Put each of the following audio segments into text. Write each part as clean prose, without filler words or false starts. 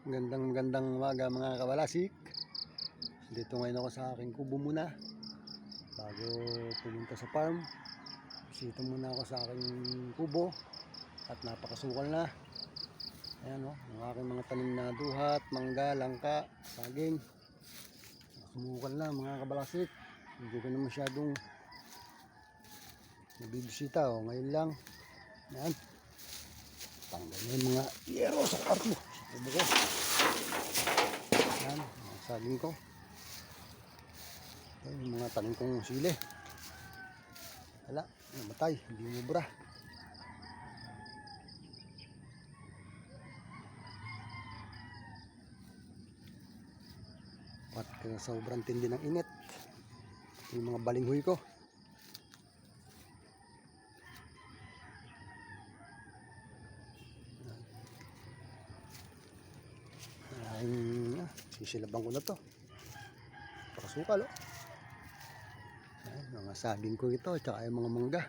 Magandang umaga mga kabalasik. Dito ngayon ako sa aking kubo muna bago pumunta sa farm. Bisita muna ako sa aking kubo at napakasukal na. Ayan o, ang aking mga tanim na duhat, mangga, langka, saging. Sumukal na mga kabalasik. Hindi ko na masyadong nabibisita o, ngayon lang. Ayan, tanggal na yung mga yero sa kwarto. Kubo ko. Ayan, saging ko. Ayan, yung mga tanim kong sili. Wala, namatay, hindi mubra. Pat sobrang tindi ng init. Yung mga balinghoy ko. Sisilabang ko na to. Pakasukal oh. Ayan, mga saging ko ito at saka yung mga mangga.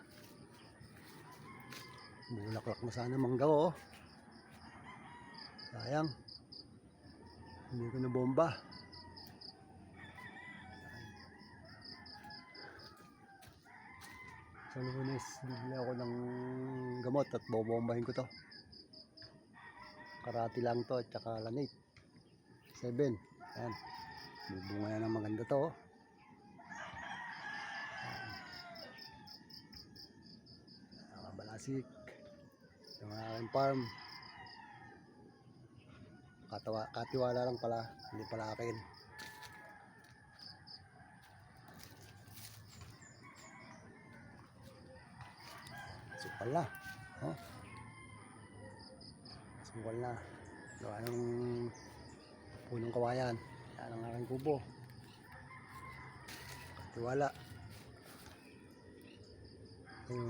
Bulaklak na sana mangga ko oh. Sayang, hindi ko na bomba. Sa Lunes bibili ako ng gamot at bobombahin ko to. Karati lang to at saka lanate 7. Ayan, bubunga na ng maganda to oh. Balasik yung aking farm. Katiwala lang pala, hindi pala akin. Sukal na oh. Sukal na gawa ng punong kawayan. Yan ang aking kubo. Katiwala yung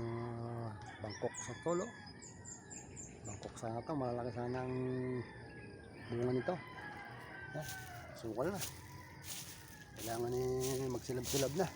bangkok sa tolo. Bangkok sana ito, malalaki sana ang bunga nito. Sukal na, kailangan magsilab-silab na.